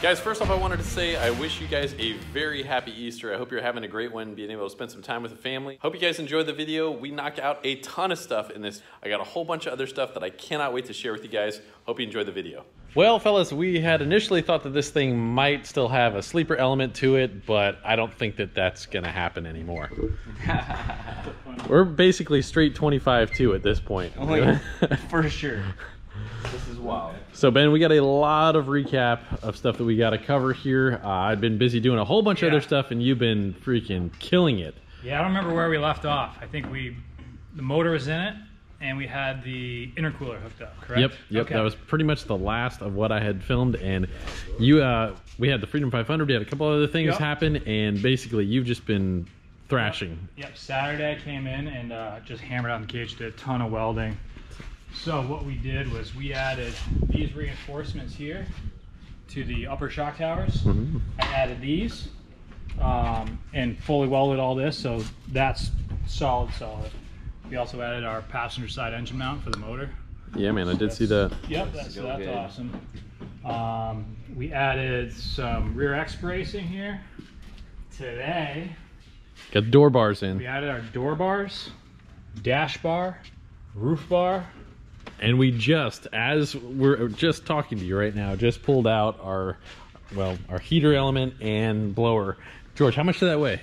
Guys, first off, I wanted to say I wish you guys a very happy Easter. I hope you're having a great one, being able to spend some time with the family. Hope you guys enjoyed the video. We knocked out a ton of stuff in this. I got a whole bunch of other stuff that I cannot wait to share with you guys. Hope you enjoyed the video. Well, fellas, we had initially thought that this thing might still have a sleeper element to it, but I don't think that that's gonna happen anymore. We're basically straight 25-2 at this point. Oh, yeah. For sure. This is wild. So Ben, we got a lot of recap of stuff that we got to cover here. I've been busy doing a whole bunch of other stuff, and you've been freaking killing it. Yeah, I don't remember where we left off. I think the motor was in it, and we had the intercooler hooked up, correct? Yep. Okay. That was pretty much the last of what I had filmed, and you, we had the Freedom 500. We had a couple other things happen, and basically you've just been thrashing. Yep. Saturday I came in and just hammered out the cage, did a ton of welding. So what we did was we added these reinforcements here to the upper shock towers. I added these and fully welded all this, so that's solid. We also added our passenger side engine mount for the motor. Yeah, man, I did see that. Yep, that's awesome. We added some rear X bracing here today. Got door bars in. We added our door bars, dash bar, roof bar. And we just, as we're just talking to you right now, just pulled out our heater element and blower. George, how much did that weigh?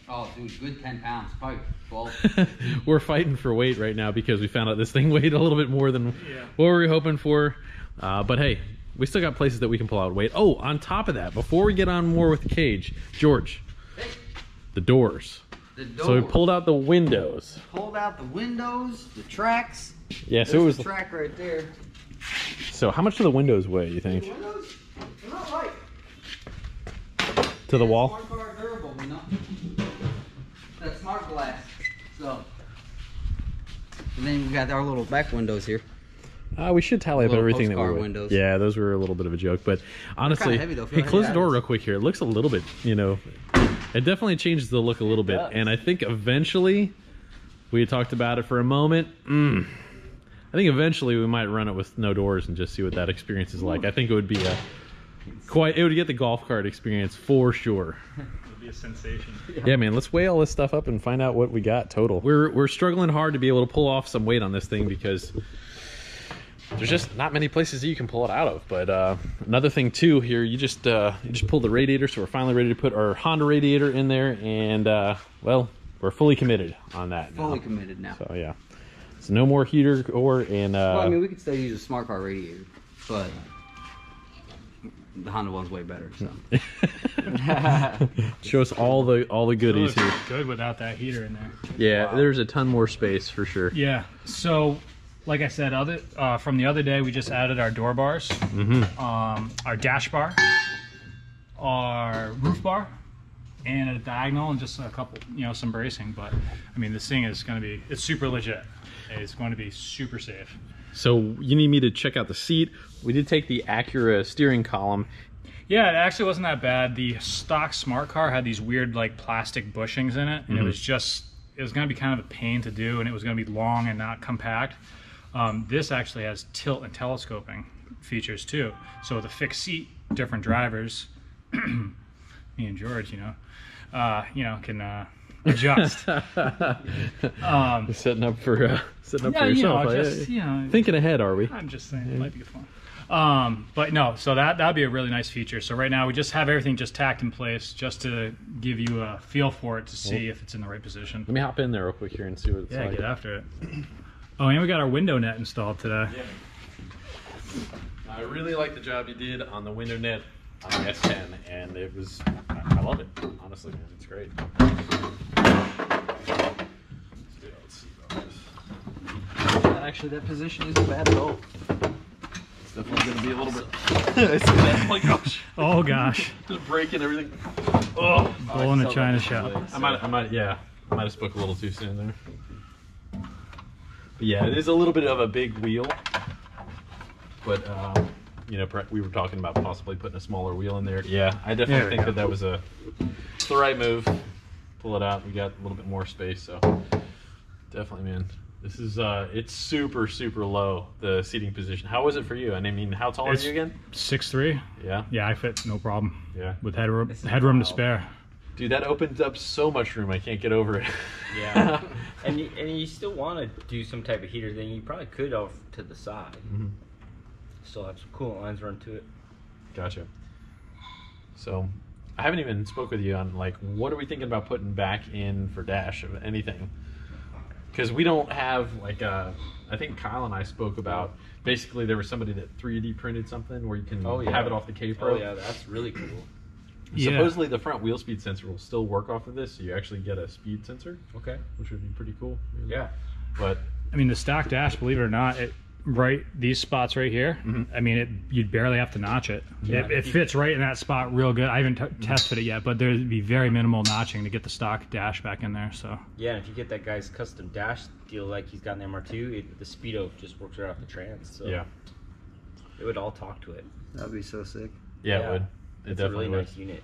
Oh, dude, good 10 pounds, probably 12. We're fighting for weight right now because we found out this thing weighed a little bit more than what we were hoping for. But hey, we still got places that we can pull out weight. Oh, on top of that, before we get on more with the cage, George, the doors. So we pulled out the windows. Pulled out the windows, the tracks. Yeah, so it was the track right there. So how much do the windows weigh, you think? The windows, they're not light. To the wall? Smart car durable, you know? That's smart glass. So, and then we got our little back windows here. We should tally up everything that we windows. Yeah, those were a little bit of a joke, but honestly, heavy, though. Hey, close the door real quick here. It looks a little bit, you know, it definitely changes the look a little bit, and I think eventually, we had talked about it for a moment. I think eventually we might run it with no doors and just see what that experience is like. I think it would be it would get the golf cart experience for sure. It would be a sensation. Yeah, man, let's weigh all this stuff up and find out what we got total. We're struggling hard to be able to pull off some weight on this thing because there's just not many places that you can pull it out of. But another thing too here, you just pulled the radiator, so we're finally ready to put our Honda radiator in there, and well, we're fully committed on that now. Fully committed now. So yeah, so no more heater core and. Well, I mean, we could still use a smart car radiator, but the Honda one's way better. So show us all the goodies here. Good without that heater in there. Yeah, there's a ton more space for sure. Yeah. So, like I said, from the other day, we just added our door bars, our dash bar, our roof bar, and a diagonal, and just a couple, some bracing. But I mean, this thing is going to be, it's super legit. It's going to be super safe. So you need me to check out the seat. We did take the Acura steering column. Yeah, it actually wasn't that bad. The stock smart car had these weird like plastic bushings in it, and it was going to be kind of a pain to do, and it was going to be long and not compact. This actually has tilt and telescoping features too. So with a fixed seat, different drivers, me and George, can adjust. Setting up for yourself. Thinking ahead, are we? I'm just saying, it might be fun. But no, so that'd be a really nice feature. So right now we just have everything just tacked in place just to give you a feel for it to see if it's in the right position. Let me hop in there real quick here and see what it's like. Yeah, get after it. Oh, and we got our window net installed today. Yeah. I really like the job you did on the window net on the S10, and it was, I love it, honestly, man, it's great. Let's see about this. Actually, that position isn't bad at all. It's definitely going to be a little bit, oh my gosh. Oh gosh. Just breaking everything. Oh, blowing a China shop. I might have spoke a little too soon there. But yeah, it is a little bit of a big wheel, but we were talking about possibly putting a smaller wheel in there. Yeah, I definitely think that was the right move. Pull it out, we got a little bit more space, so definitely, man. This is it's super low, the seating position. How was it for you? And I mean, how tall are you again? 6'3". Yeah. Yeah, I fit no problem. Yeah. With headroom to spare. Dude, that opens up so much room. I can't get over it. Yeah. and you still want to do some type of heater thing. You probably could off to the side. Still have some coolant lines run to it. Gotcha. So, I haven't even spoke with you on like what are we thinking about putting back in for dash of anything? Because we don't have like I think Kyle and I spoke about basically there was somebody that 3D printed something where you can have it off the K-Pro. Oh yeah, that's really cool. Yeah. Supposedly the front wheel speed sensor will still work off of this, so you actually get a speed sensor. Okay. Which would be pretty cool. Really. Yeah. But I mean, the stock dash, believe it or not, these spots right here, I mean, you'd barely have to notch it. Yeah. It fits right in that spot real good. I haven't tested it yet, but there'd be very minimal notching to get the stock dash back in there. So yeah, and if you get that guy's custom dash deal like he's got in the MR2, the speedo just works right off the trans. So yeah, it would all talk to it. That'd be so sick. Yeah, it would. It It's definitely a really would. nice unit.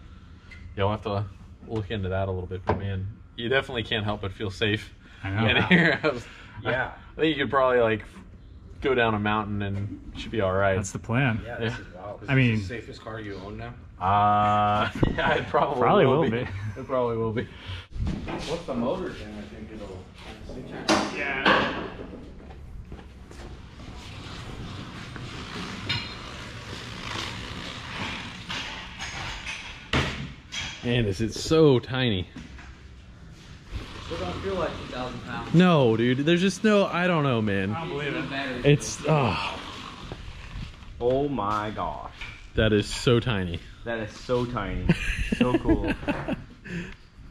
Yeah, we'll have to look into that a little bit. But man, you definitely can't help but feel safe. I know. In here. Yeah. I think you could probably like go down a mountain and it should be all right. That's the plan. Yeah, this is wild. I mean, the safest car you own now? Yeah, it probably will be. It probably will be. What's the motor thing? I think it'll. yeah. Man, this is so tiny. Still don't feel like 2,000 pounds. No, dude. There's just no. I don't know, man. I don't believe it. It's Oh my gosh. that is so tiny. That is so tiny. So cool.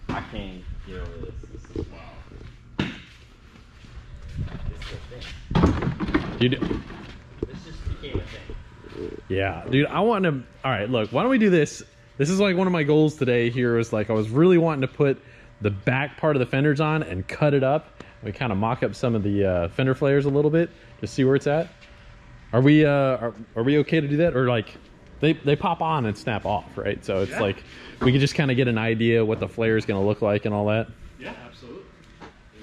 I can't get over this. This is wild. It's a thing. Dude, This just became a thing. yeah, dude. I want to. All right, look. Why don't we do this? This is like one of my goals today. Here was like I was really wanting to put the back part of the fenders on and cut it up. We kind of mock up some of the fender flares a little bit to see where it's at. Are we okay to do that, or like they pop on and snap off, right? So it's like we can just kind of get an idea what the flare is going to look like and all that. Yeah, absolutely.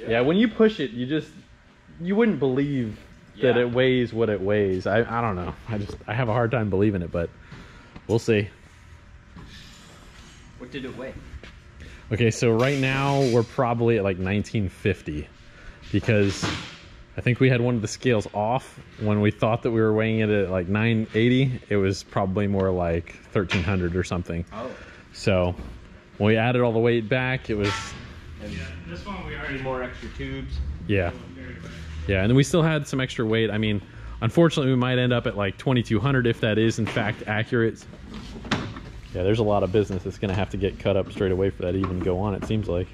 Yeah, when you push it, you wouldn't believe that it weighs what it weighs. I don't know. I have a hard time believing it, but we'll see. What did it weigh? Okay, so right now we're probably at like 1950 because I think we had one of the scales off when we thought that we were weighing it at like 980. It was probably more like 1300 or something. Oh. So when we added all the weight back, it was Yeah, this one we already More extra tubes. yeah. Yeah, and then we still had some extra weight. I mean, unfortunately, we might end up at like 2200 if that is in fact accurate. Yeah, there's a lot of business that's going to have to get cut up straight away for that to even go on, it seems like.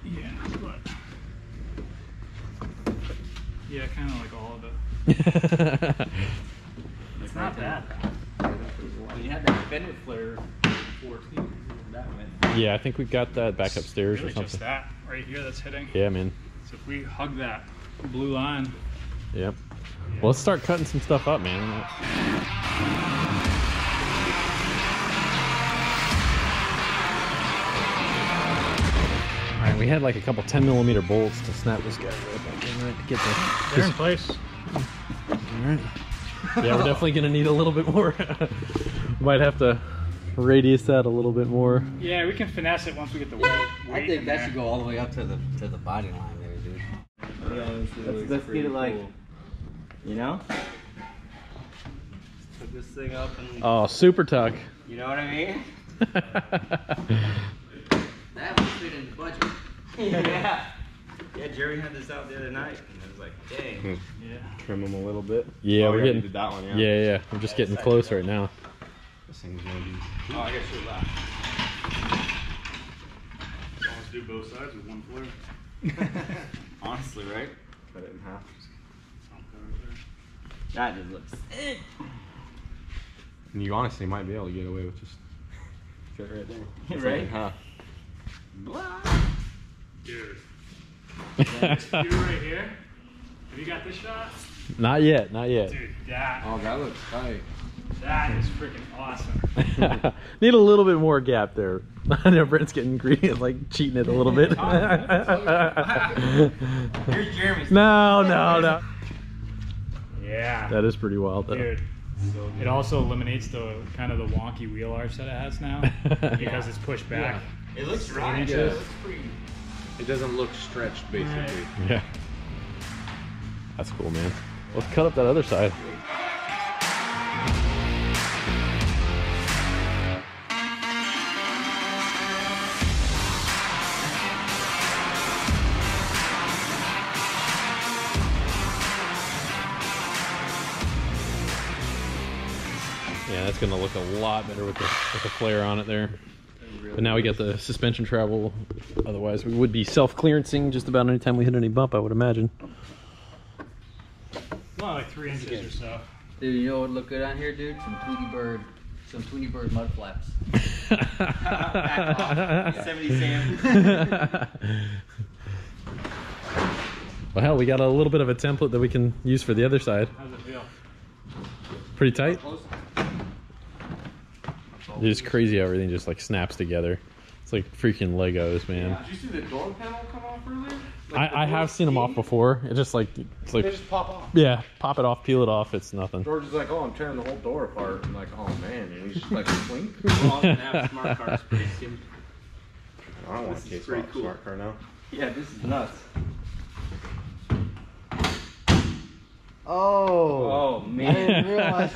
Yeah, but yeah, kind of like all of it. It's not bad. When you had that fender flare before too, that went. Yeah, I think we got that back upstairs Really or something. just that right here that's hitting. Yeah, man. So if we hug that blue line, Yep. Well, let's start cutting some stuff up, man. All right, we had like a couple 10mm bolts to snap this guy right back in, right, to get the. they're in place. All right. Yeah, we're definitely gonna need a little bit more. Might have to radius that a little bit more. Yeah, we can finesse it once we get the weight. I think that should go all the way up to the body line there, dude. Let's get it like, you know? Put this thing up and, Oh, super tuck. you know what I mean? That would fit in the budget. Yeah. Yeah, Jerry had this out the other night, and I was like, dang. Yeah. Trim them a little bit. Yeah, Oh, we're yeah, getting. we did that one, yeah. Yeah, yeah. We're just getting close right now. This thing's gonna be. Oh, I guess you're left. Let's do both sides with one flare. Honestly, right? Cut it in half. That just looks sick. And you honestly might be able to get away with just cut right there. Cut it in Right? half. Dude. This view right here. Have you got this shot? Not yet, not yet. Dude, that. Oh, that looks tight. That is freaking awesome. Need a little bit more gap there. I know Brent's getting greedy, like cheating it a little bit. Here's Jeremy's. No. Yeah. That is pretty wild though. Dude. It also eliminates the kind of the wonky wheel arch that it has now because it's pushed back. It looks right. inches. Yeah, it looks pretty. It doesn't look stretched, basically. Yeah. That's cool, man. Let's cut up that other side. Yeah, that's gonna look a lot better with the flare on it there. But now we got the suspension travel. Otherwise, we would be self-clearancing just about any time we hit any bump, I would imagine. Well, like 3 inches or so. Dude, you know what would look good on here, dude? Some Tweety Bird mud flaps. 70 Sam. Well, hell, we got a little bit of a template that we can use for the other side. How's it feel? Pretty tight. It's just crazy how everything just like snaps together. It's like freaking Legos, man. Did you see the door panel come off earlier? Like I have seen them off before. It's just like they just pop off. yeah, pop it off, peel it off. It's nothing. George is like, oh, I'm tearing the whole door apart. I'm like, oh man, and he's just like, swing. We're all gonna have smart cars pretty soon. I don't want This to is case pretty off cool. smart car now. Yeah, this is nuts. Oh. Oh I man. didn't realize.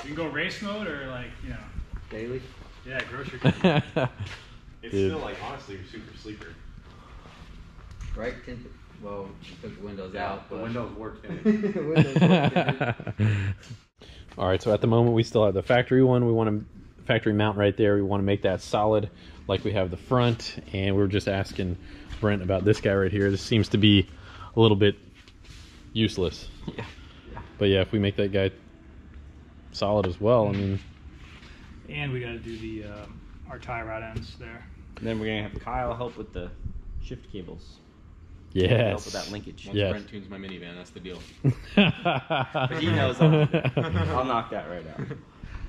You can go race mode or like, you know, Daily. yeah, grocery. It's Dude. still like honestly super sleeper. Right? Well, you took the windows out. The but- windows work in it. Windows working. All right, so at the moment we still have the factory one. We want to factory mount right there. We want to make that solid like we have the front. And we were just asking Brent about this guy right here. This seems to be a little bit useless. Yeah. But yeah, if we make that guy solid as well, I mean, And we got to do the our tie rod ends there. And then we're gonna have Kyle help with the shift cables. yes. Help with that linkage. Yes. Brent tunes my minivan, that's the deal. But he knows I'll knock that right out.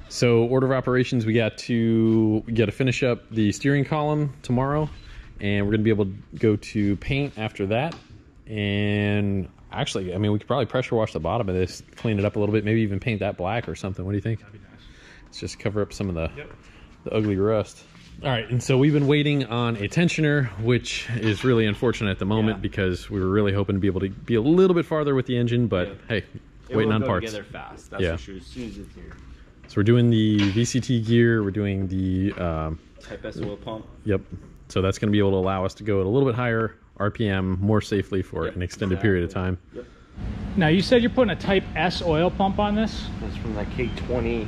So order of operations, we got to finish up the steering column tomorrow, and we're gonna be able to go to paint after that. And actually, I mean, we could probably pressure wash the bottom of this, clean it up a little bit, maybe even paint that black or something. What do you think? That'd be nice. Let's just cover up some of the ugly rust. All right, and so we've been waiting on a tensioner, which is really unfortunate at the moment because we were really hoping to be able to be a little bit farther with the engine, but hey, waiting on parts. Together fast. That's Yeah. for sure. As soon as it's here. So we're doing the VCT gear, we're doing the Type S oil pump. yep. So that's going to be able to allow us to go at a little bit higher RPM more safely for an extended period of time. Yep. Now you said you're putting a Type S oil pump on this? That's from that K20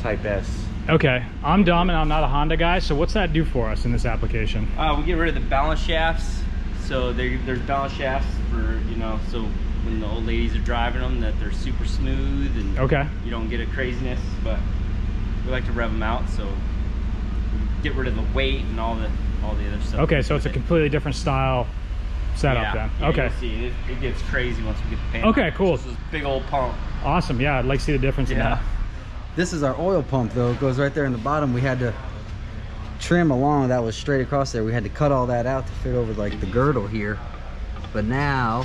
Type S. Okay, I'm dumb and I'm not a Honda guy, so what's that do for us in this application? We get rid of the balance shafts. So there's balance shafts for, you know, so when the old ladies are driving them, that they're super smooth and Okay. you don't get a craziness. But we like to rev them out, so we get rid of the weight and all the other stuff. Okay, so it's a completely different style setup then. Yeah, Okay, you'll see it gets crazy once we get the paint. Okay, on. cool. This is big old pump. awesome. Yeah, I'd like to see the difference in that. This is our oil pump though. It goes right there in the bottom. We had to trim along that was straight across there. We had to cut all that out to fit over like the girdle here. But now,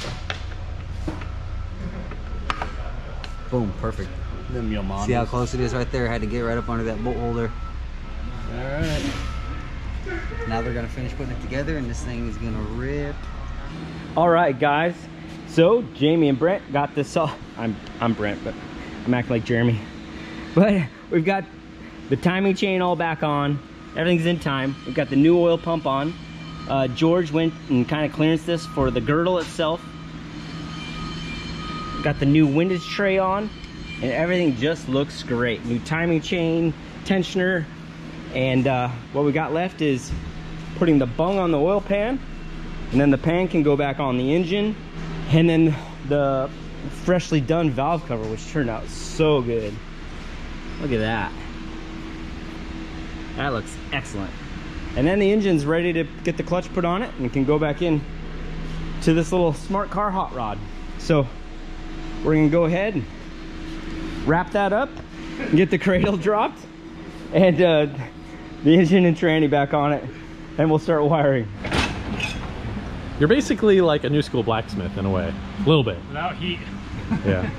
boom, perfect. See how close it is right there? I had to get right up under that bolt holder. All right. Now they're gonna finish putting it together and this thing is gonna rip. All right, guys. So Jamie and Brent got this all. I'm Brent, but I'm acting like Jeremy. But we've got the timing chain all back on. Everything's in time. We've got the new oil pump on. George went and kind of clearanced this for the girdle itself. Got the new windage tray on, and everything just looks great. New timing chain, tensioner, and what we got left is putting the bung on the oil pan, and then the pan can go back on the engine, and then the freshly done valve cover, which turned out so good. Look at that. That looks excellent. And then the engine's ready to get the clutch put on it and can go back in to this little smart car hot rod. So we're gonna go ahead and wrap that up, get the cradle dropped, and the engine and tranny back on it, and we'll start wiring. You're basically like a new school blacksmith in a way, a little bit. Without heat. Yeah.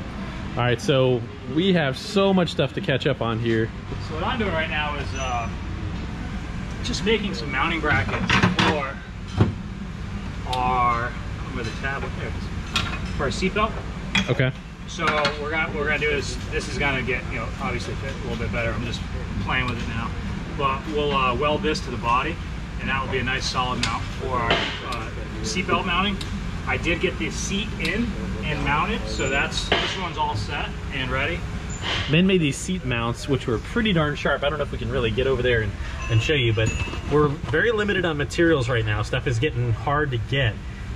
All right, so we have so much stuff to catch up on here. So what I'm doing right now is just making some mounting brackets for our for our seatbelt. Okay. So what we're gonna do is, this is gonna get, you know, obviously fit a little bit better. I'm just playing with it now, but we'll weld this to the body, and that will be a nice solid mount for our seatbelt mounting. I did get the seat in and mounted, so this one's all set and ready. Ben made these seat mounts, which were pretty darn sharp. I don't know if we can really get over there and show you, but we're very limited on materials right now. Stuff is getting hard to get,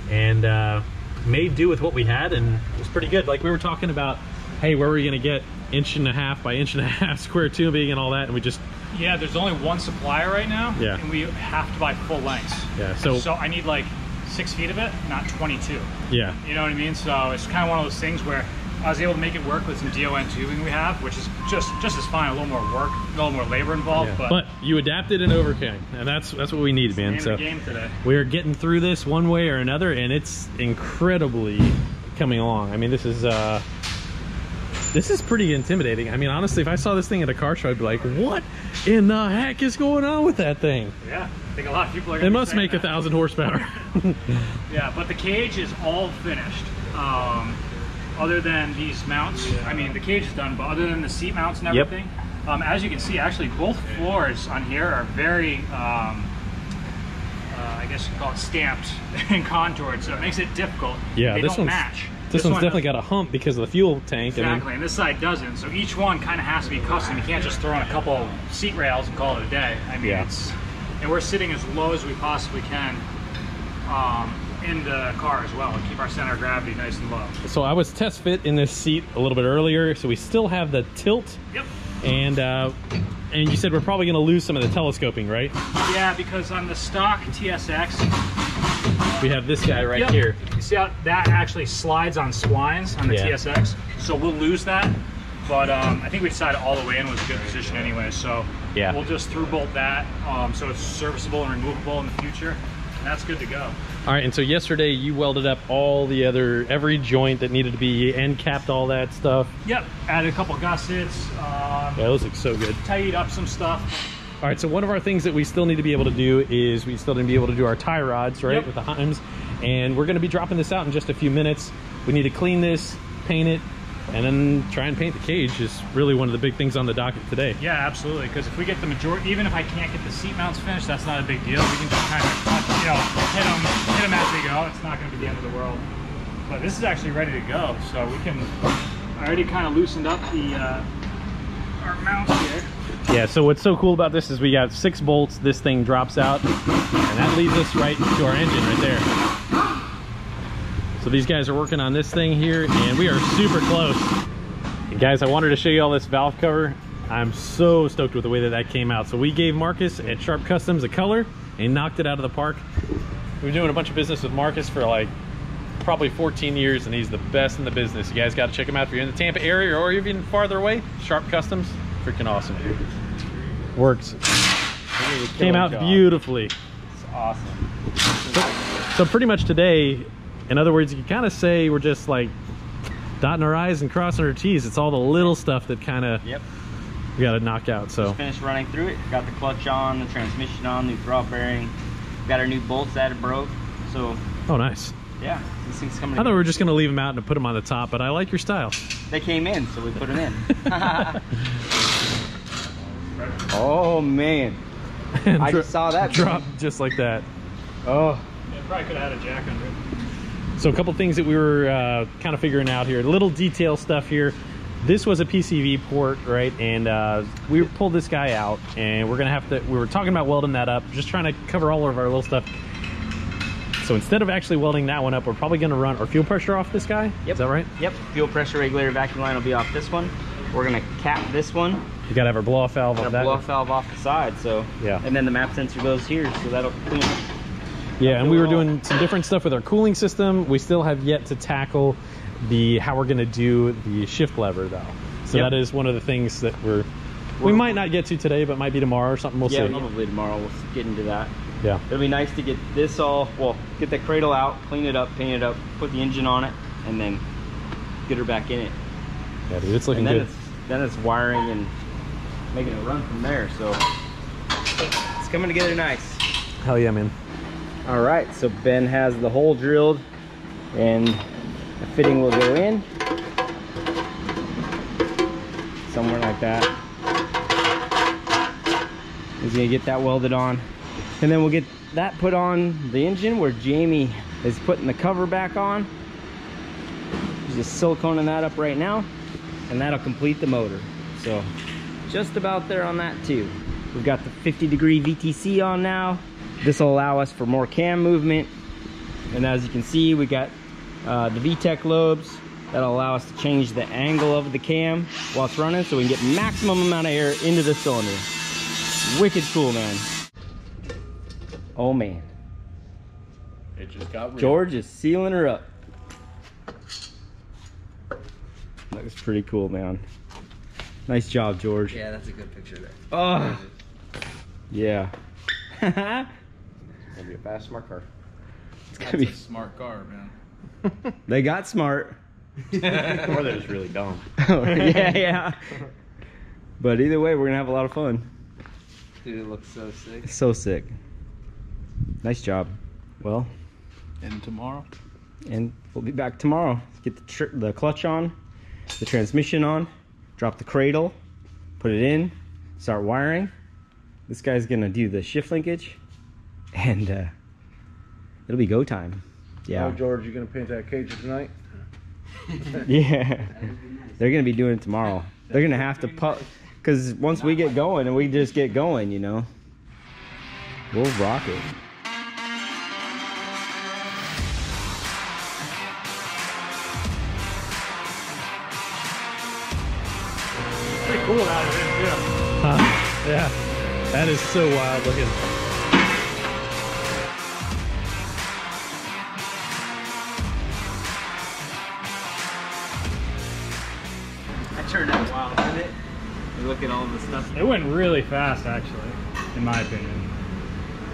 and made do with what we had, and it was pretty good. Like we were talking about, hey, where were we gonna get 1.5 by 1.5 square tubing and all that, and we just... Yeah, there's only one supplier right now, yeah, and we have to buy full lengths. Yeah, so I need like 6 feet of it, not 22. Yeah. You know what I mean? So it's kind of one of those things where I was able to make it work with some DON tubing we have, which is just as fine. A little more work, a little more labor involved, yeah. But you adapted and overcame, and that's what we need, man. So game today. We are getting through this one way or another, and it's incredibly coming along. I mean, this is pretty intimidating. I mean, honestly, if I saw this thing at a car show, I'd be like, what in the heck is going on with that thing? Yeah, I think a lot of people are gonna It must make 1,000 horsepower. Yeah, but the cage is all finished. Other than these mounts, I mean, the cage is done, but other than the seat mounts and everything, as you can see, actually both floors on here are very, I guess you could call it stamped and contoured, so it makes it difficult. Yeah, they don't match. This one's definitely got a hump because of the fuel tank. Exactly, and this side doesn't. So each one kind of has to be custom. You can't just throw on a couple seat rails and call it a day. I mean, and we're sitting as low as we possibly can in the car as well, and keep our center of gravity nice and low. So I was test fit in this seat a little bit earlier, so we still have the tilt. Yep. And you said we're probably going to lose some of the telescoping, right? Yeah, because on the stock TSX, we have this guy right here. You see how that actually slides on splines on the TSX? So we'll lose that, but I think we decided all the way in was a good position anyway, so we'll just through bolt that so it's serviceable and removable in the future, and that's good to go. All right, and so yesterday you welded up all the every joint that needed to be end capped, all that stuff. Yep, added a couple gussets. Yeah, those look so good. Tidied up some stuff. All right, so one of our things that we still need to be able to do is we still need to be able to do our tie rods, right, with the Heims. And we're gonna be dropping this out in just a few minutes. We need to clean this, paint it, and then try and paint the cage is really one of the big things on the docket today. Yeah, absolutely, because if we get the majority, even if I can't get the seat mounts finished, that's not a big deal. We can just kind of, you know, hit them as we go. It's not gonna be the end of the world. But this is actually ready to go, so we can, I already kind of loosened up the our mounts here. Yeah, so what's so cool about this is we got 6 bolts, this thing drops out, and that leads us right to our engine right there. So these guys are working on this thing here, and we are super close. And guys, I wanted to show you all this valve cover. I'm so stoked with the way that came out. So we gave Marcus at Sharp Customs a color, and he knocked it out of the park. We've been doing a bunch of business with Marcus for like probably 14 years, and he's the best in the business. You guys got to check him out if you're in the Tampa area or even farther away. Sharp Customs. Freaking awesome. Works. Came out beautifully. It's awesome. So pretty much today, in other words, you can kind of say we're just like dotting our I's and crossing our T's. It's all the little stuff that kind of we got to knock out. So just finished running through it. Got the clutch on, the transmission on, new throttle bearing. Got our new bolts that it broke. So. Oh, nice. Yeah, these things coming. I thought we were just gonna leave them out and put them on the top, but I like your style. They came in, so we put them in. Oh man, I just saw that drop just like that. Oh, yeah, probably could have had a jack under it. So a couple things that we were kind of figuring out here, little detail stuff here. This was a PCV port, right? And we pulled this guy out, and we're gonna have to. We were talking about welding that up, just trying to cover all of our little stuff. So instead of actually welding that one up, we're probably gonna run our fuel pressure off this guy. Yep. Is that right? Yep. Fuel pressure regulator vacuum line will be off this one. We're gonna cap this one. You gotta have our blow off valve off that. Blow off valve off the side, so and then the map sensor goes here, so that'll clean it. Yeah, and we were doing some different stuff with our cooling system. We still have yet to tackle how we're gonna do the shift lever though. So that is one of the things that we might not get to today, but might be tomorrow or something. We'll see. Probably tomorrow we'll get into that. Yeah. It'll be nice to get this all, get the cradle out, clean it up, paint it up, put the engine on it, and then get her back in it. Yeah, dude, it's looking and good. Then it's wiring and making it run from there. So it's coming together nice. Hell yeah, man. All right, so Ben has the hole drilled and the fitting will go in somewhere like that. He's gonna get that welded on, and then we'll get that put on the engine where Jamie is putting the cover back on. He's just siliconing that up right now, and that'll complete the motor. So just about there on that too. We've got the 50-degree VTC on now. This will allow us for more cam movement, and as you can see, we got the VTEC lobes that'll allow us to change the angle of the cam while it's running, so we can get maximum amount of air into the cylinder. Wicked cool, man. Oh man, It just got real. George is sealing her up. Looks pretty cool, man. Nice job, George. Yeah, that's a good picture there. Oh yeah. It'll be a fast, smart car. It's gonna be a smart car, man. They got smart. Or they're just really dumb. Yeah. But either way, we're gonna have a lot of fun. Dude, it looks so sick. So sick. Nice job. Well, And tomorrow? and we'll be back tomorrow. Get the clutch on, the transmission on, drop the cradle, put it in, start wiring. This guy's gonna do the shift linkage, and it'll be go time. Yeah. Oh, George, you gonna paint that cage tonight? Yeah. They're gonna be doing it tomorrow. They're gonna have to put, because once we get going and we just get going, you know, we'll rock it. Pretty cool out of it, too. Yeah, that is so wild looking. That turned out wild, didn't it? You look at all the stuff. It went really fast, actually, in my opinion.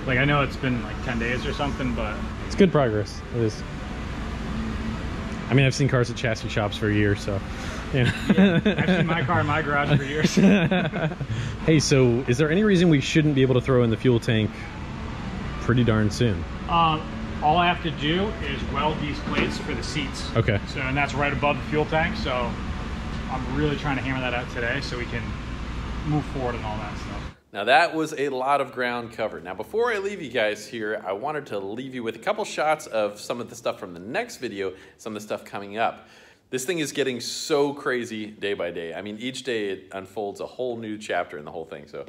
Like, I know it's been like 10 days or something, but It's good progress. It is. I mean, I've seen cars at chassis shops for years, so. You know. yeah, I've seen my car in my garage for years. Hey, so is there any reason we shouldn't be able to throw in the fuel tank pretty darn soon? All I have to do is weld these plates for the seats. Okay. So, and that's right above the fuel tank, so I'm really trying to hammer that out today so we can move forward and all that stuff. Now that was a lot of ground covered. Now before I leave you guys here, I wanted to leave you with a couple shots of some of the stuff from the next video, some of the stuff coming up. This thing is getting so crazy day by day. I mean, each day it unfolds a whole new chapter in the whole thing. So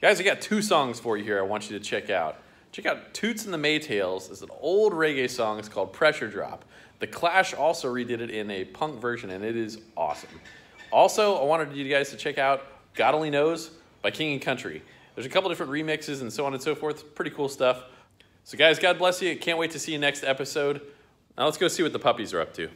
guys, I got 2 songs for you here I want you to check out. Check out Toots and the Maytals. It's an old reggae song. It's called Pressure Drop. The Clash also redid it in a punk version, and it is awesome. Also, I wanted you guys to check out God Only Knows by King and Country. There's a couple different remixes and so on and so forth. Pretty cool stuff. So guys, God bless you. Can't wait to see you next episode. Now let's go see what the puppies are up to.